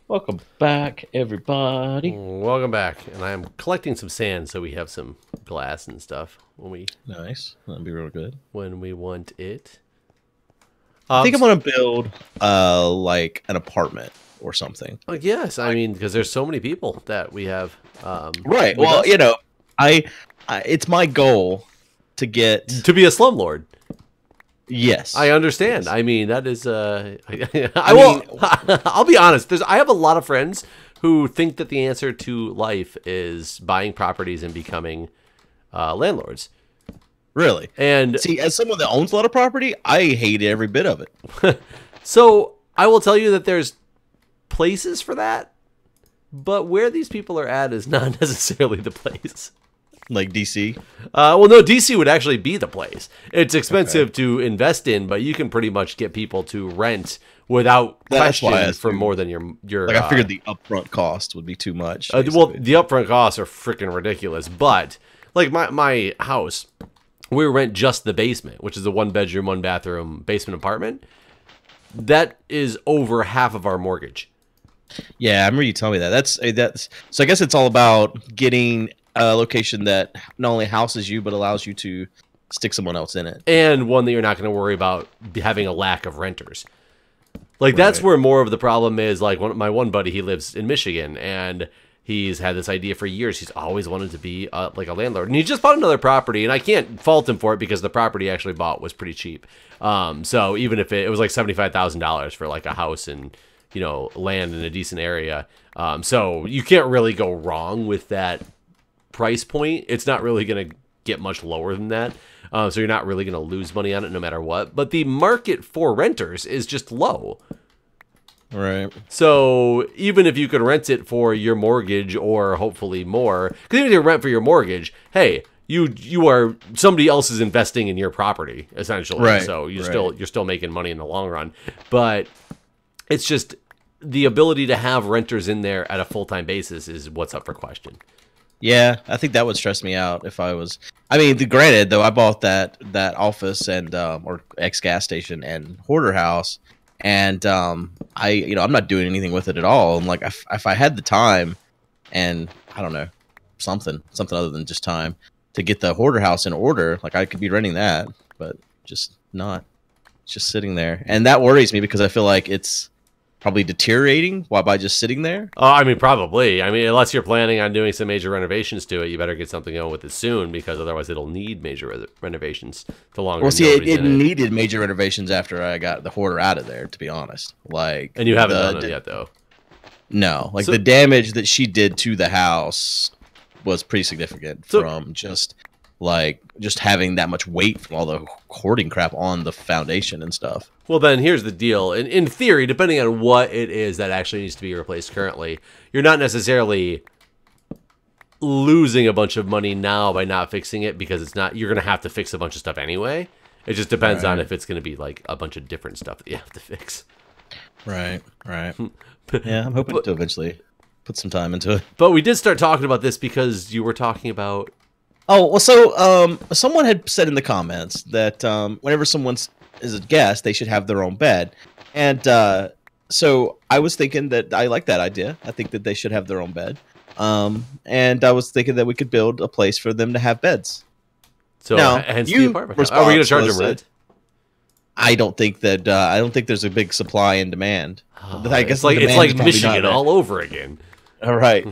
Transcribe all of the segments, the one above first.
Welcome back, everybody. Welcome back, and I am collecting some sand so we have some glass and stuff Nice. That'd be real good. when we want it. I think I'm gonna build like an apartment or something. Yes, I mean because there's so many people that we have. Right. With Well, us. I it's my goal to get. To be a slumlord. Yes. I understand. Yes. I mean that is I mean, I'll be honest. I have a lot of friends who think that the answer to life is buying properties and becoming landlords. really. And See, as someone that owns a lot of property, I hate every bit of it. so I will tell you that there's places for that, but where these people are at is not necessarily the place. Like DC. Well, no, DC would actually be the place. It's expensive Okay. to invest in, but you can pretty much get people to rent without That's why I question for assumed. more than your. Like I figured the upfront cost would be too much. well, basically. the upfront costs are freaking ridiculous. But like my house, we rent just the basement, which is a 1 bedroom, 1 bathroom basement apartment. That is over half of our mortgage. Yeah, I remember you telling me that. That's so. I guess it's all about getting a location that not only houses you but allows you to stick someone else in it. And one that you're not going to worry about having a lack of renters. Like that's Right. where more of the problem is. Like my one buddy, he lives in Michigan, and he's had this idea for years. He's always wanted to be like a landlord, and he just bought another property. And I can't fault him for it because the property he actually bought was pretty cheap. So even if it was like $75,000 for like a house and land in a decent area, so you can't really go wrong with that price point. It's not really going to get much lower than that. So you're not really going to lose money on it no matter what. But the market for renters is just low. Right. So even if you could rent it for your mortgage or hopefully more, because even if you rent for your mortgage, hey, you are somebody else is investing in your property essentially. Right, So you're right. still making money in the long run. But it's just the ability to have renters in there at a full-time basis is what's up for question. Yeah, I think that would stress me out if I was. I mean, granted, though, I bought that office and or ex gas station and hoarder house, and I'm not doing anything with it at all. And like, if I had the time, and I don't know, something other than just time to get the hoarder house in order, like I could be renting that, but just not. It's just sitting there, and that worries me because I feel like it's probably deteriorating while by just sitting there. Oh, I mean, probably. I mean, unless you're planning on doing some major renovations to it, you better get something going with it soon because otherwise it'll need major renovations the longer Well, see, nobody's it in it. needed major renovations after I got the hoarder out of there. To be honest, like, And you haven't done it yet, though. No, like So- the damage that she did to the house was pretty significant So- from just having that much weight from all the hoarding crap on the foundation and stuff. Well, then here's the deal. In theory, depending on what it is that actually needs to be replaced currently, you're not necessarily losing a bunch of money now by not fixing it because it's not. You're going to have to fix a bunch of stuff anyway. It just depends on Right. if it's going to be like a bunch of different stuff that you have to fix. Right. Yeah, I'm hoping to eventually put some time into it. But we did start talking about this because you were talking about. Oh, well, so someone had said in the comments that whenever someone is a guest, they should have their own bed. And so I was thinking that I like that idea. I think that they should have their own bed. And I was thinking that we could build a place for them to have beds. So Now, hence the you apartment. Are we going to charge them rent? I don't think there's a big supply and demand. Oh, I guess it's like the demand is probably Michigan not all over again. All right.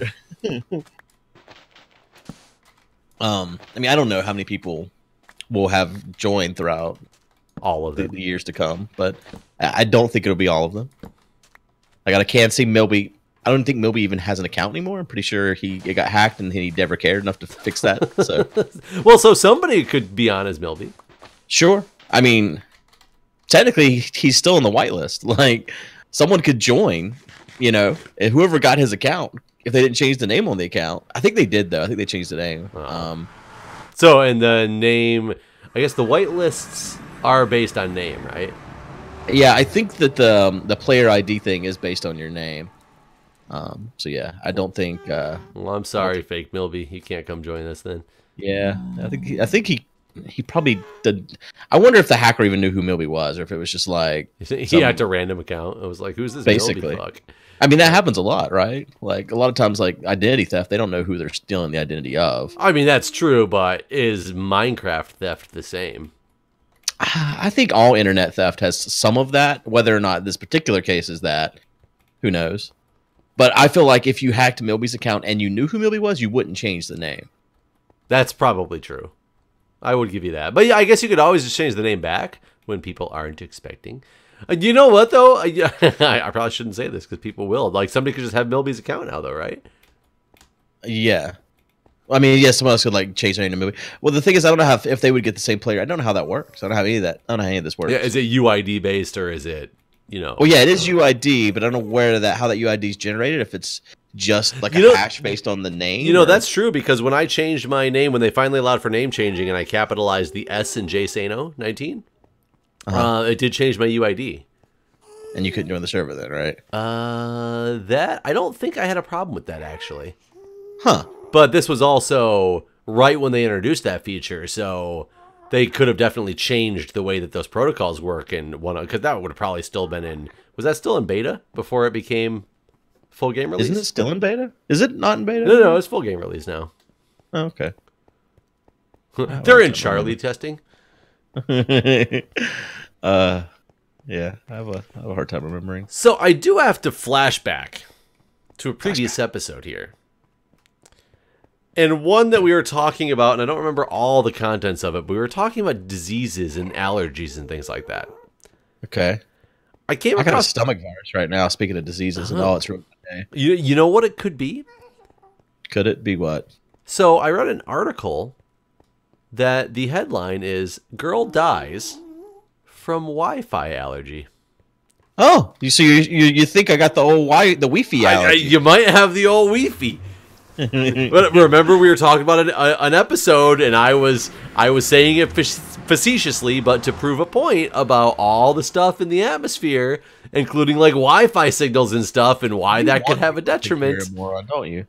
I mean, I don't know how many people will have joined throughout All of the it. years to come, but I don't think it'll be all of them. Like I can't see Milby. I don't think Milby even has an account anymore. I'm pretty sure it got hacked and he never cared enough to fix that. So Well, so somebody could be on as Milby. sure. I mean, technically, he's still on the whitelist. Like someone could join, and whoever got his account. If they didn't change the name on the account, I think they did though. I think they changed the name. So, and the name, I guess the whitelists are based on name, right? Yeah, I think that the player ID thing is based on your name. So yeah, I don't think. Well, I'm sorry, fake Milby. You can't come join us then. Yeah, I think he probably did. I wonder if the hacker even knew who Milby was, or if it was just like He some- hacked a random account. I was like, who's this Basically. Milby fuck? I mean, that happens a lot, right? Like a lot of times, like identity theft, they don't know who they're stealing the identity of. I mean, that's true, but is Minecraft theft the same? I think all internet theft has some of that. Whether or not this particular case is that, who knows? But I feel like if you hacked Milby's account and you knew who Milby was, you wouldn't change the name. That's probably true. I would give you that. But yeah, I guess you could always just change the name back when people aren't expecting. You know what, though? I probably shouldn't say this because people will. Like, somebody could just have Milby's account now, though, right? Yeah. I mean, yeah, someone else could, like, change their name to Milby. Well, the thing is, I don't know how if they would get the same player. I don't know how that works. I don't know how any of that. I don't know how any of this works. Yeah, is it UID-based or is it, you know? Well, yeah, it is UID, but I don't know how that UID is generated, if it's just, like, a hash based on the name. You know, that's true, because when I changed my name, when they finally allowed for name changing and I capitalized the S in JSano 19, it did change my UID. And you couldn't join the server then, right? That I don't think I had a problem with that, actually. Huh. But this was also right when they introduced that feature, so they could have definitely changed the way that those protocols work, and because that would have probably still been in. Was that still in beta before it became full game release? Isn't it still in beta? Is it not in beta? No, it's full game release now. Oh, okay. They're in Charlie testing. Yeah, I have a hard time remembering. So I do have to flashback to a previous episode here. And one that we were talking about, and I don't remember all the contents of it, but we were talking about diseases and allergies and things like that. Okay. I got a stomach virus right now, speaking of diseases, and it's ruined my day. You know what it could be? Could it be what? So I read an article that the headline is, Girl Dies from Wi-Fi Allergy. Oh, you think I got the Wi-Fi allergy? You might have the old Wi-Fi. But remember, we were talking about an episode, and I was saying it facetiously, but to prove a point about all the stuff in the atmosphere, including like Wi-Fi signals and stuff, and why that could have a detriment. Moron, don't you?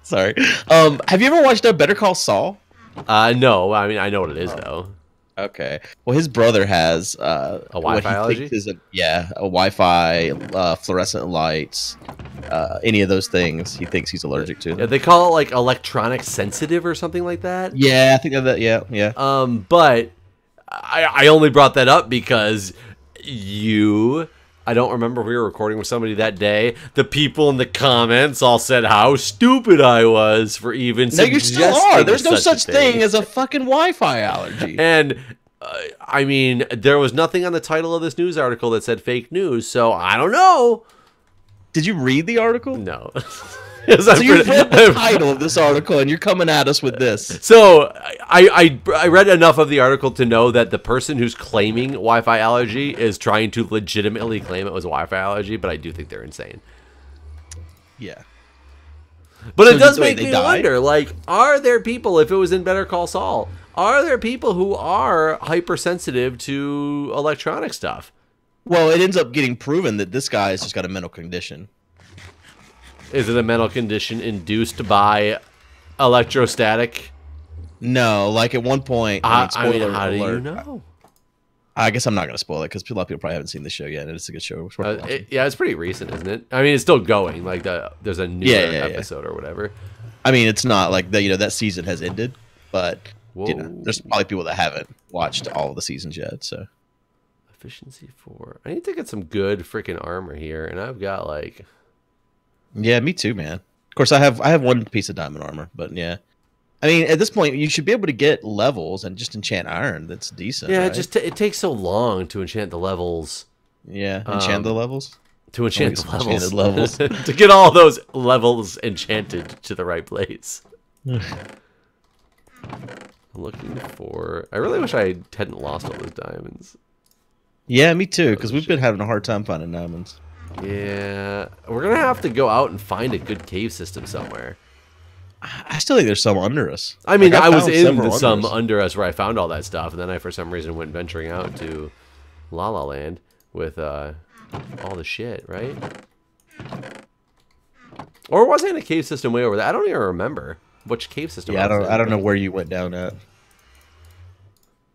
Sorry. Have you ever watched Better Call Saul? No. I mean, I know what it is though. Okay. Well, his brother has a Wi-Fi allergy. A Wi-Fi, fluorescent lights, any of those things. He thinks he's allergic to. Yeah, they call it like electronic sensitive or something like that. Yeah, I think of that. Yeah. But I only brought that up because I don't remember if we were recording with somebody that day. The people in the comments all said how stupid I was for even suggesting. No, you still are. There's no such thing as a fucking Wi-Fi allergy. And I mean, there was nothing on the title of this news article that said fake news, so I don't know. Did you read the article? No. So you read the title of this article, and you're coming at us with this. So I read enough of the article to know that the person who's claiming Wi-Fi allergy is trying to legitimately claim it was Wi-Fi allergy, but I do think they're insane. Yeah. But so it does make me wonder, like, are there people, if it was in Better Call Saul, are there people who are hypersensitive to electronic stuff? Well, it ends up getting proven that this guy has just got a mental condition. Is it a mental condition induced by electrostatic? No, like at one point. How do you know? I guess I'm not going to spoil it because a lot of people probably haven't seen the show yet, and it's a good show. Yeah, it's pretty recent, isn't it? I mean, it's still going. Like there's a new episode or whatever. I mean, it's not like that season has ended, but there's probably people that haven't watched all of the seasons yet. So efficiency 4. I need to get some good freaking armor here, and I've got like. Yeah, me too, man. Of course, I have one piece of diamond armor, but yeah. I mean, at this point, you should be able to get levels and just enchant iron. That's decent. Yeah, right? it takes so long to enchant the levels. Yeah, enchant the levels? To enchant the levels. To get all those levels enchanted to the right place. I'm looking for... I really wish I hadn't lost all those diamonds. Yeah, me too, because we've been having a hard time finding diamonds. Yeah, we're going to have to go out and find a good cave system somewhere. I still think there's some under us. I mean, I was in some under us where I found all that stuff, and then I, for some reason, went venturing out to La La Land with all the shit, right? Or was I in a cave system way over there? I don't even remember which cave system. Yeah, I don't know where you went down at.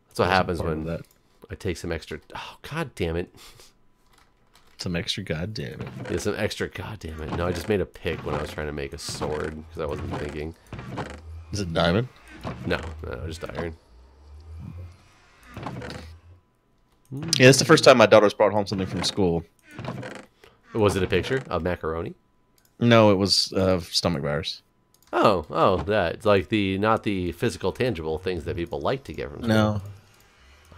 That's what happens when I take some extra. Oh, god damn it! Some extra, goddamn it. Yeah, some extra, goddamn it. No, I just made a pick when I was trying to make a sword because I wasn't thinking. Is it diamond? No, just iron. Yeah, it's the first time my daughter's brought home something from school. Was it a picture of macaroni? No, it was stomach virus. Oh, that. It's like not the physical, tangible things that people like to get from school. No.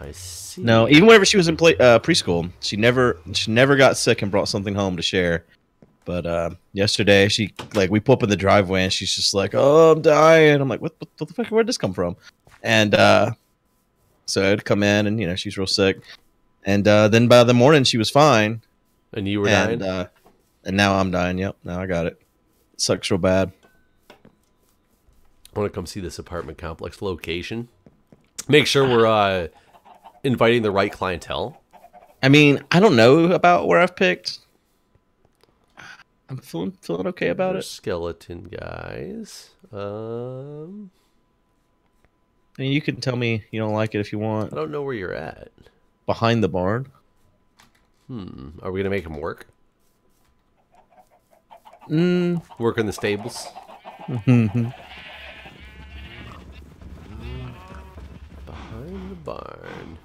I see. No, even whenever she was in preschool, she never got sick and brought something home to share. But yesterday, we pull up in the driveway and she's just like, "Oh, I'm dying." I'm like, "What the fuck? Where'd this come from?" And so I'd come in and she's real sick. And then by the morning she was fine. And you were dying. And now I'm dying. Yep, now I got it. It sucks real bad. I want to come see this apartment complex location. Make sure we're inviting the right clientele. I mean, I don't know about where I've picked. I'm feeling okay about it. Skeleton guys. I mean, you can tell me you don't like it if you want. I don't know where you're at. Behind the barn. Are we gonna make him work? Work in the stables. Mm-hmm. Behind the barn.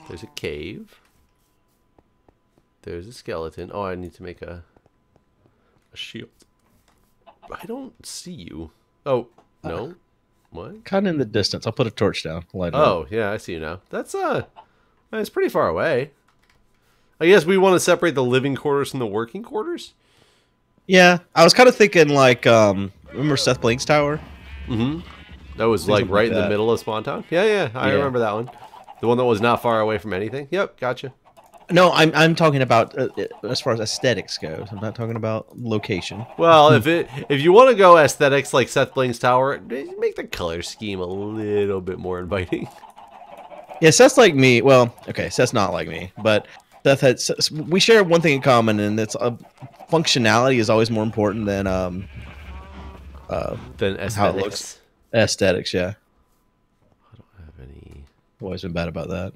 There's a cave. There's a skeleton. Oh, I need to make a shield. I don't see you. Oh, no. What? Kind of in the distance. I'll put a torch down. Light it up. up. Yeah, I see you now. That's it's pretty far away. I guess we want to separate the living quarters from the working quarters. Yeah, I was kind of thinking like, remember Seth Blink's tower? Mm-hmm. That was like right in the middle of Spawn Town. Yeah, I remember that one. The one that was not far away from anything. Yep, gotcha. No, I'm talking about as far as aesthetics goes. I'm not talking about location. Well, if you want to go aesthetics like Seth Blink's tower, make the color scheme a little bit more inviting. Yeah, Seth's like me. Well, okay, Seth's not like me, but we share one thing in common, and it's functionality is always more important than aesthetics. How it looks. Aesthetics, yeah. I don't have any. I've always been bad about that.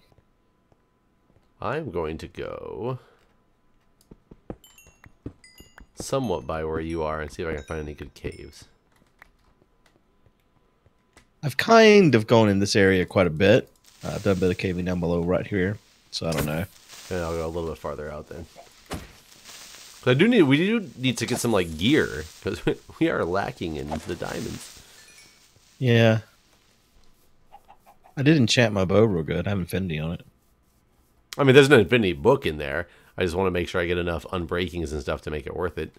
I'm going to go somewhat by where you are and see if I can find any good caves. I've kind of gone in this area quite a bit. I've done a bit of caving down below right here, so I don't know. And I'll go a little bit farther out then. We do need to get some like gear because we are lacking in the diamonds. Yeah. I did enchant my bow real good. I have Infinity on it. I mean, there's an Infinity book in there. I just want to make sure I get enough unbreakings and stuff to make it worth it.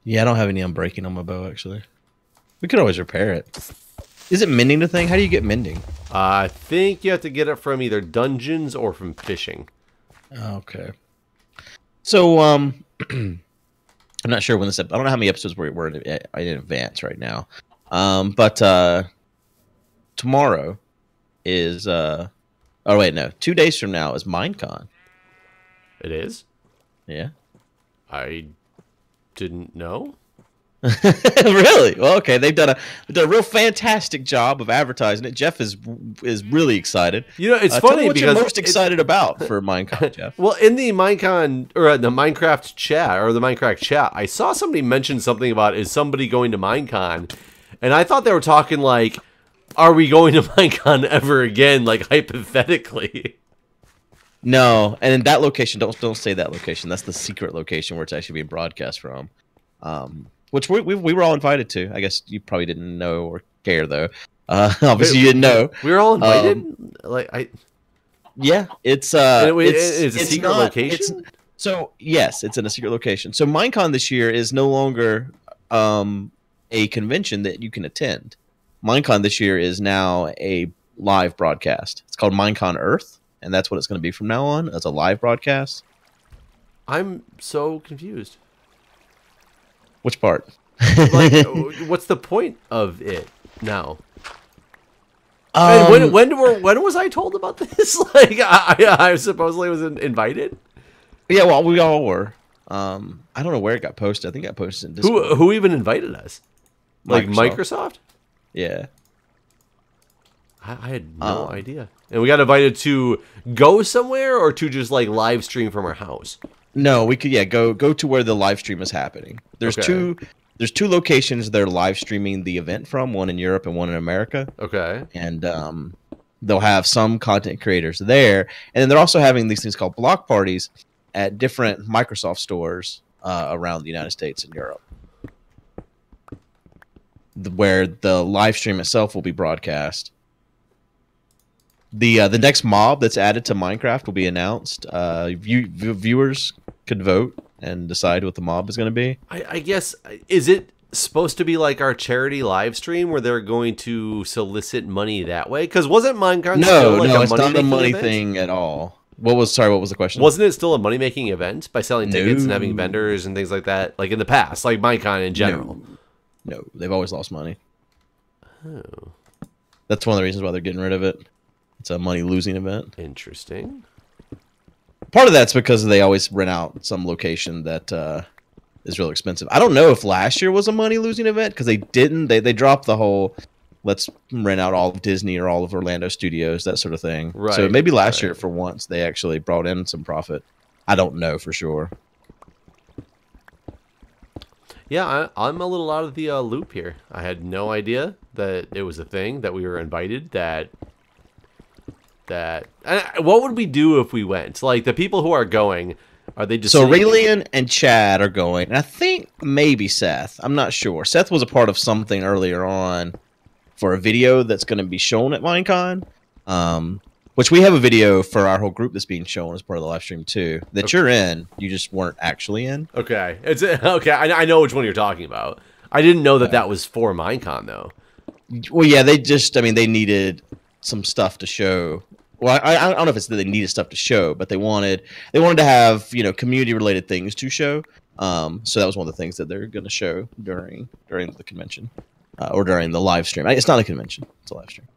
Yeah, I don't have any unbreaking on my bow, actually. We could always repair it. Is it mending the thing? How do you get mending? I think you have to get it from either dungeons or from fishing. Okay. So, I'm not sure when this... I don't know how many episodes we're in advance right now. But tomorrow is... Oh, wait, no. 2 days from now is Minecon. It is? Yeah. I didn't know. Really? Well, okay. They've done a real fantastic job of advertising it. Jeff is really excited. You know, it's Tell funny me what because you're most excited about for Minecon, Jeff. Well, in the Minecon or the Minecraft chat or the MindCrack chat, I saw somebody mention something about is somebody going to Minecon, and I thought they were talking like, are we going to Minecon ever again? Like hypothetically. No, and in that location, don't say that location. That's the secret location where it's actually being broadcast from. Which we were all invited to. I guess you probably didn't know or care though. Obviously, you didn't know. We were all invited. Yeah, it's a secret location. So yes, it's in a secret location. So Minecon this year is no longer a convention that you can attend. Minecon this year is now a live broadcast. It's called Minecon Earth, and that's what it's going to be from now on. It's a live broadcast. I'm so confused. Which part? Like, what's the point of it now? When was I told about this? Like, I supposedly was invited. Yeah, well, we all were. I don't know where it got posted. I think it got posted in Discord. Who even invited us? Like Microsoft? Yeah. I had no idea. And we got invited to go somewhere or to just like live stream from our house. No, we could go to where the live stream is happening. There's two locations they're live streaming the event from, one in Europe and one in America. Okay. And they'll have some content creators there, and then they're also having these things called block parties at different Microsoft stores around the United States and Europe, where the live stream itself will be broadcast. The next mob that's added to Minecraft will be announced. Viewers could vote and decide what the mob is going to be. I guess, is it supposed to be like our charity live stream where they're going to solicit money that way? Because wasn't Minecon still like it's not a money thing at all. What was the question? Wasn't it still a money-making event by selling tickets and having vendors and things like that? Like in the past, like Minecon in general. No, they've always lost money. Oh. That's one of the reasons why they're getting rid of it. It's a money-losing event. Interesting. Part of that's because they always rent out some location that is real expensive. I don't know if last year was a money-losing event because they didn't. They dropped the whole let's rent out all of Disney or all of Orlando studios, that sort of thing. Right. So maybe last year for once they actually brought in some profit. I don't know for sure. Yeah, I'm a little out of the loop here. I had no idea that it was a thing, that we were invited, that what would we do if we went? Like, the people who are going, are they just... So Raelian and Chad are going, and I think maybe Seth. I'm not sure. Seth was a part of something earlier on for a video that's going to be shown at Minecon, which we have a video for our whole group that's being shown as part of the live stream too, that you're in. You just weren't actually in. Okay. Okay, I know which one you're talking about. I didn't know that was for Minecon, though. Well, yeah, they needed some stuff to show. Well, I don't know if it's that they needed stuff to show, but they wanted to have, community related things to show. So that was one of the things that they're going to show during the convention, or during the live stream. It's not a convention; it's a live stream.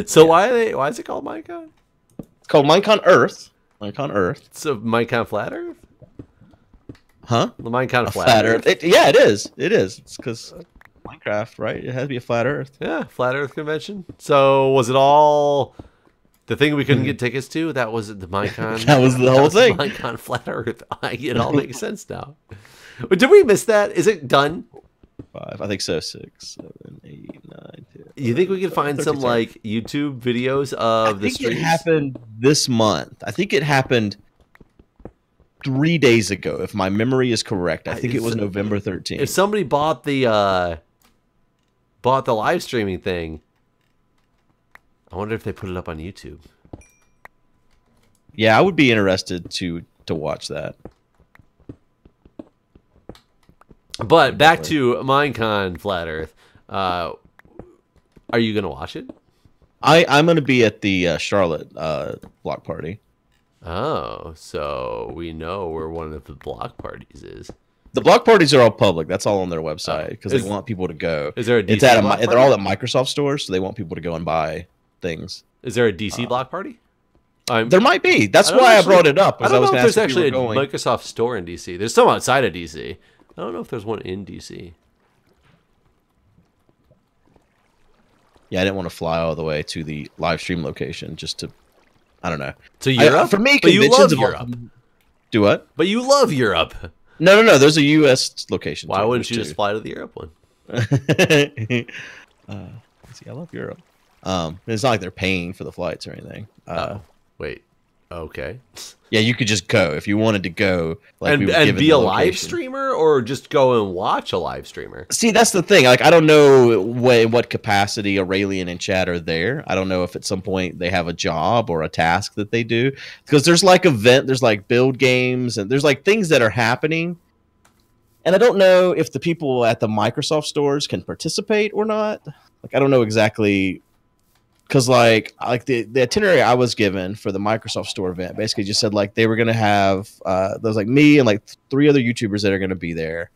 So why is it called Minecon? It's called Minecon Earth. Minecon Earth. So Minecon Flat Earth? Huh? The Minecon Flat Earth. It is. It's because Minecraft, right? It has to be a flat Earth. Yeah, Flat Earth convention. So was it all the thing we couldn't get tickets to? That was the Minecon. That was the whole thing. Minecon Flat Earth. It all makes sense now. Did we miss that? Is it done? 5. I think so. 6, 7, 8, 9, 10. You think we could find some like YouTube videos of the streams? I think it happened this month. I think it happened 3 days ago, if my memory is correct. I think it was November 13th. If somebody bought the live streaming thing, I wonder if they put it up on YouTube. Yeah, I would be interested to watch that. But back to Minecon Flat Earth. Are you gonna watch it? I'm gonna be at the Charlotte block party. Oh, so we know where one of the block parties is. The block parties are all public. That's all on their website because they want people to go. Is there a DC they're block party? all at Microsoft stores, so they want people to go and buy things. Is there a DC block party? There might be. That's why I brought it up. I don't know if there's actually a Microsoft store in DC. There's some outside of DC. I don't know if there's one in DC. Yeah, I didn't want to fly all the way to the live stream location just to, I don't know. To Europe? For me, but you love Europe. Do what? But you love Europe. No. There's a U.S. location. Why wouldn't you just fly to the Europe one? See, I love Europe. It's not like they're paying for the flights or anything. Wait. Okay. Yeah, you could just go if you wanted to go, like, and be a live streamer, or just go and watch a live streamer. See, that's the thing. Like, I don't know what capacity Aurelian and Chad are there. I don't know if at some point they have a job or a task that they do, because there's like there's like build games, and there's like things that are happening. And I don't know if the people at the Microsoft stores can participate or not. Like, I don't know exactly. Because like the itinerary I was given for the Microsoft Store event basically just said like they were gonna have there was like me and like 3 other YouTubers that are gonna be there,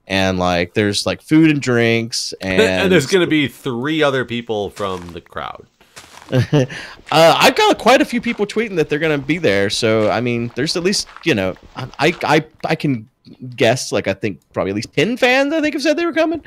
and like there's like food and drinks and there's gonna be 3 other people from the crowd. I've got quite a few people tweeting that they're gonna be there, so I mean there's at least I can guests. Like I think probably at least 10 fans I think have said they were coming.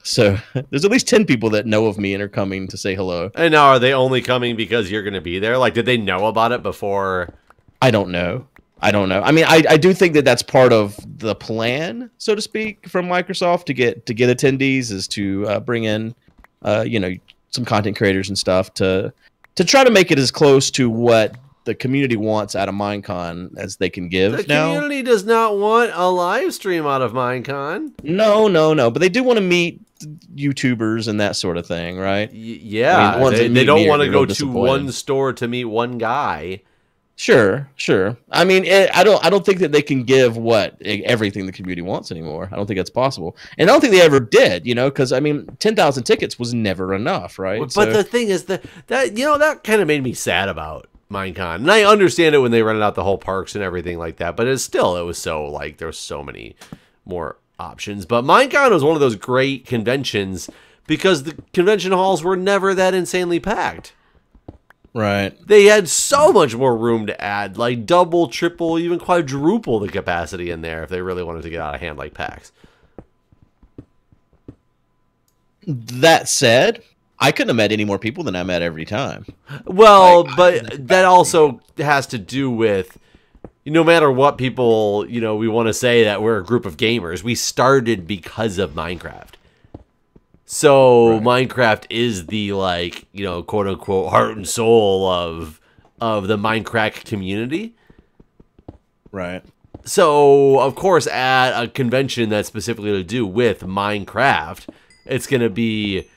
So there's at least 10 people that know of me and are coming to say hello. And now are they only coming because you're going to be there? Like, did they know about it before? I don't know. I mean, I do think that that's part of the plan, so to speak, from Microsoft to get attendees is to bring in, you know, some content creators and stuff to try to make it as close to what the community wants out of Minecon as they can give. The community does not want a live stream out of Minecon. No. But they do want to meet YouTubers and that sort of thing, right? Yeah. I mean, they don't want to go to one store to meet one guy. Sure. I mean, I don't think that they can give everything the community wants anymore. I don't think that's possible, and I don't think they ever did. You know, because I mean, 10,000 tickets was never enough, right? But the thing is that you know that kind of made me sad about Minecon, and I understand it when they rented out the whole parks and everything like that. But it was so like there was so many more options. But Minecon was one of those great conventions because the convention halls were never that insanely packed. Right. They had so much more room to add, like double, triple, even quadruple the capacity in there if they really wanted to get out of hand like PAX. That said, I couldn't have met any more people than I met every time. Well, but that also has to do with, no matter what people, you know, we want to say that we're a group of gamers, we started because of Minecraft. So right. Minecraft is the, like, you know, quote unquote heart and soul of the MindCrack community. Right. So of course at a convention that's specifically to do with Minecraft, it's going to be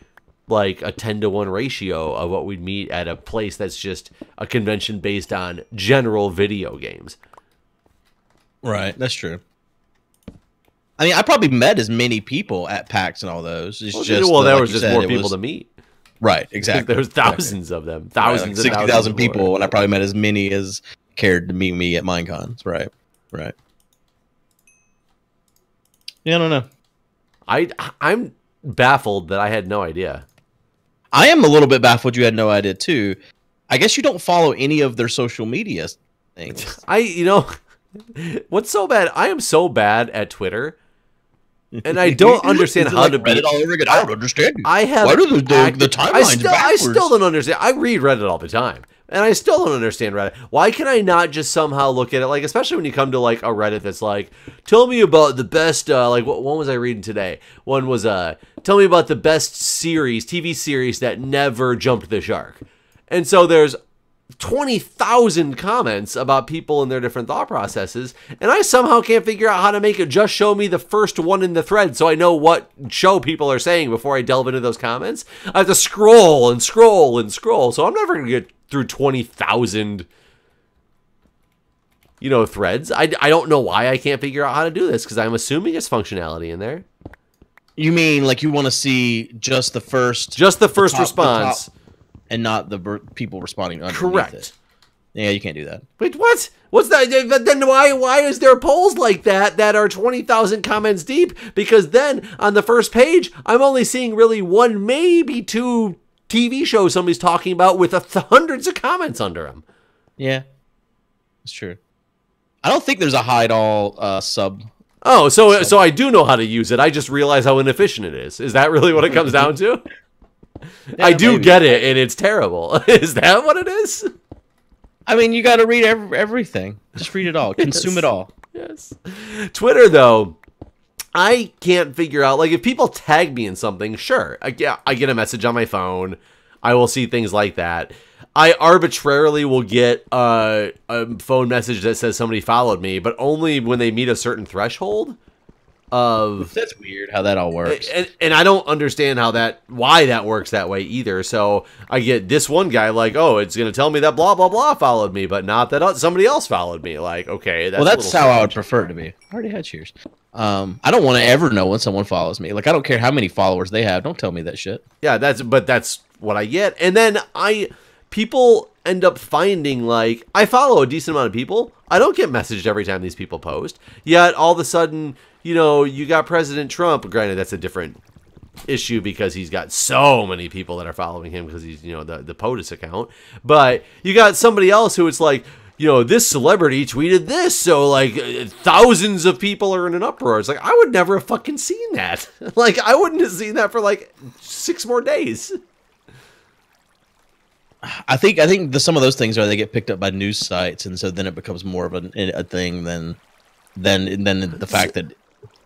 like a 10-to-1 ratio of what we'd meet at a place that's just a convention based on general video games. Right, that's true. I mean, I probably met as many people at PAX and all those. It's there was just more people to meet. Right, exactly. There was thousands of them. Thousands like 60,000 people, and I probably met as many as cared to meet me at Minecons. Right. Yeah, I don't know. I'm baffled that I had no idea. I am a little bit baffled you had no idea, too. I guess you don't follow any of their social media things. You know, what's so bad? I am so bad at Twitter. And I don't understand how to Reddit all over again. I don't understand. I have. Why do the timelines backwards? I still don't understand. I read Reddit all the time, and I still don't understand Reddit. Why can I not just somehow look at it, like, especially when you come to like a Reddit that's like, tell me about the best. Like, what one was I reading today? One was tell me about the best TV series that never jumped the shark. And so there's 20,000 comments about people and their different thought processes, and I somehow can't figure out how to make it just show me the first one in the thread so I know what show people are saying before I delve into those comments. I have to scroll and scroll and scroll, so I'm never going to get through 20,000 threads. I don't know why I can't figure out how to do this, because I'm assuming it's functionality in there. You mean like you want to see just the first response, and not the people responding underneath Correct. It. Yeah, you can't do that. Wait, what? What's that? Then why is there polls like that are 20,000 comments deep? Because then on the first page, I'm only seeing really one, maybe two TV shows somebody's talking about with hundreds of comments under them. Yeah, that's true. I don't think there's a hide all sub. Oh, so I do know how to use it. I just realize how inefficient it is. Is that really what it comes down to? Yeah, I do get it, and it's terrible. Is that what it is? I mean, you got to read everything. Just read it all. Consume it all. Yes. Twitter, though, I can't figure out. Like, if people tag me in something, sure. I get a message on my phone. I will see things like that. I arbitrarily will get a phone message that says somebody followed me, but only when they meet a certain threshold. That's weird how that all works, and I don't understand why that works that way either. So I get this one guy like, oh, it's gonna tell me that blah blah blah followed me, but not that somebody else followed me. Like, okay, that's how I would prefer it to be. I already had cheers. I don't want to ever know when someone follows me. Like, I don't care how many followers they have. Don't tell me that shit. Yeah, that's what I get, and then people end up finding, like, I follow a decent amount of people. I don't get messaged every time these people post. Yet all of a sudden, you got President Trump. Granted, that's a different issue because he's got so many people that are following him because he's, the POTUS account. But you got somebody else who it's like, you know, this celebrity tweeted this, so like thousands of people are in an uproar. It's like, I would never have fucking seen that. Like, I wouldn't have seen that for like 6 more days. I think some of those things are they get picked up by news sites, and so then it becomes more of a thing than the fact that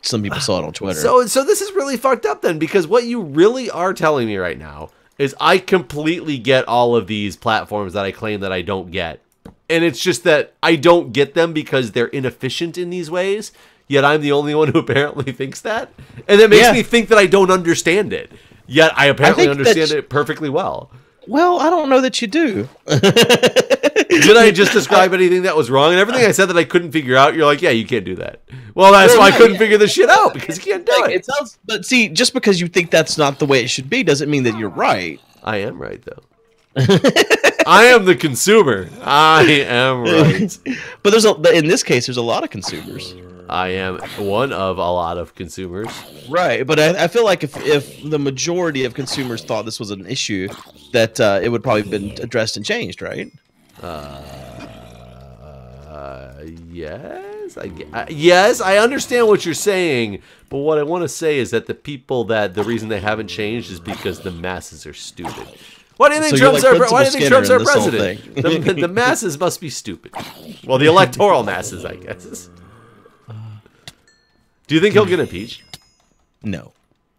some people saw it on Twitter. So this is really fucked up then, because what you really are telling me right now is I completely get all of these platforms that I claim that I don't get. And it's just that I don't get them because they're inefficient in these ways, yet I'm the only one who apparently thinks that. And that makes me think that I don't understand it, yet I apparently understand it perfectly well. Well, I don't know that you do. Did I just describe anything that was wrong? And everything I said that I couldn't figure out, you're like, yeah, you can't do that. Well, that's why I couldn't figure this shit out, because you can't do it. It sounds, but see, just because you think that's not the way it should be doesn't mean that you're right. I am right, though. I am the consumer. I am right. But in this case, there's a lot of consumers. I am one of a lot of consumers. Right, but I feel like if the majority of consumers thought this was an issue, that it would probably have been addressed and changed, right? Yes. Yes, I understand what you're saying, but what I want to say is that the reason they haven't changed is because the masses are stupid. Why do you think Trump's our president? The masses must be stupid. Well, the electoral masses, I guess. Do you think he'll get impeached? No.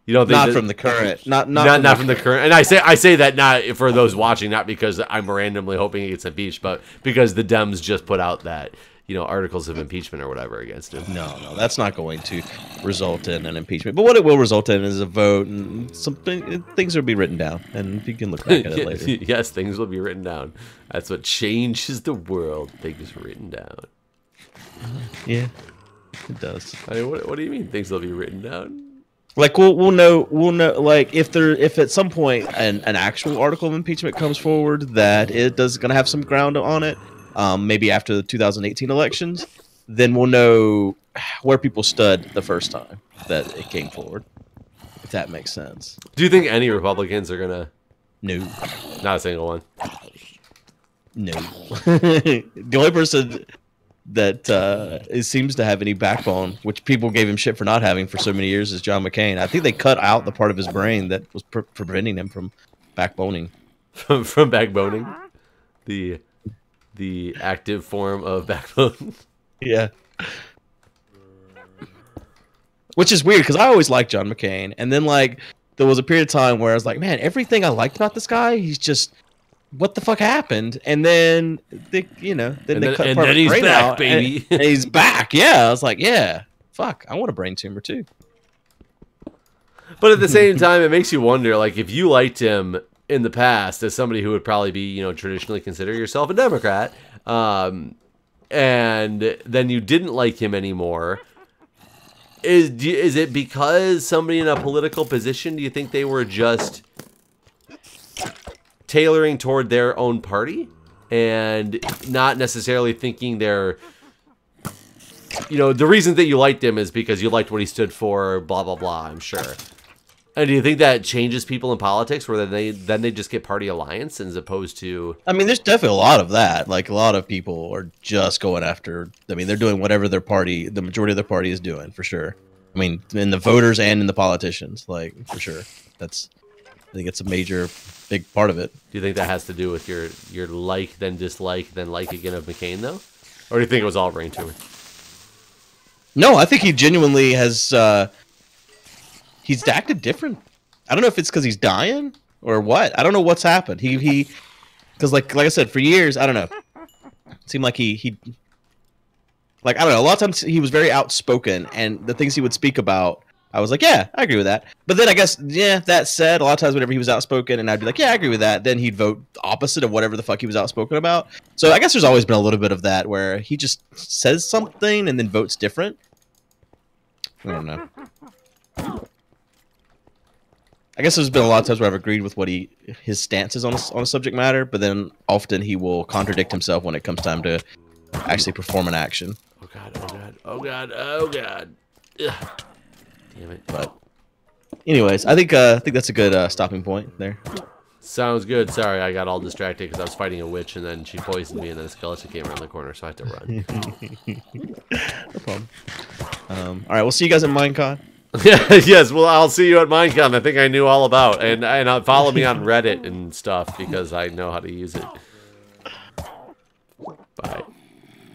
You don't think not from the current, not from the current. And I say that not for those watching, not because I'm randomly hoping he gets impeached, but because the Dems just put out that, you know, articles of impeachment or whatever against him. No, that's not going to result in an impeachment. But what it will result in is a vote, and things will be written down, and you can look back at it later. Yes, things will be written down. That's what changes the world. Things written down. Yeah, it does. I mean, what do you mean things will be written down? Like we'll know like if at some point an actual article of impeachment comes forward that it does gonna have some ground on it, maybe after the 2018 elections, then we'll know where people stood the first time that it came forward. If that makes sense. Do you think any Republicans are gonna? No, not a single one. No. The only person that it seems to have any backbone, which people gave him shit for not having for so many years, is John McCain. I think they cut out the part of his brain that was preventing him from backboning. From backboning, the active form of backbone. Yeah. Which is weird because I always liked John McCain, and then like there was a period of time where I was like, man, everything I liked about this guy, he's just. What the fuck happened? And then they cut part of his brain out, baby. And he's back. Yeah, I was like, yeah, fuck, I want a brain tumor too. But at the same time, it makes you wonder, like, if you liked him in the past as somebody who would probably be, you know, traditionally consider yourself a Democrat, and then you didn't like him anymore. Is it because somebody in a political position? Do you think they were just tailoring toward their own party and not necessarily thinking they're, you know, the reason that you liked him is because you liked what he stood for, blah, blah, blah, I'm sure. And do you think that changes people in politics where they just get party alliance as opposed to... I mean, there's definitely a lot of that. Like, a lot of people are just going after... I mean, they're doing whatever the majority of their party is doing, for sure. I mean, in the voters and in the politicians, like, for sure. I think it's a big part of it. Do you think that has to do with your like, then dislike, then like again of McCain, though? Or do you think it was all brain tumor? No, I think he genuinely has... he's acted different. I don't know if it's because he's dying or what. I don't know what's happened. Because like I said, for years, I don't know. It seemed like he like, I don't know. A lot of times he was very outspoken, and the things he would speak about, I was like, yeah, I agree with that. But then I guess, yeah, that said, a lot of times whenever he was outspoken and I'd be like, yeah, I agree with that, then he'd vote opposite of whatever the fuck he was outspoken about. So I guess there's always been a little bit of that where he just says something and then votes different. I don't know. I guess there's been a lot of times where I've agreed with what his stance is on a subject matter, but then often he will contradict himself when it comes time to actually perform an action. Oh god, oh god, oh god, oh god. Ugh. Damn it. But anyways, I think that's a good stopping point there. Sounds good. Sorry, I got all distracted because I was fighting a witch, and then she poisoned me, and then a skeleton came around the corner, so I had to run. No problem. All right, we'll see you guys at Minecon. Yes, well, I'll see you at Minecon. I think I knew all about, and follow me on Reddit and stuff because I know how to use it.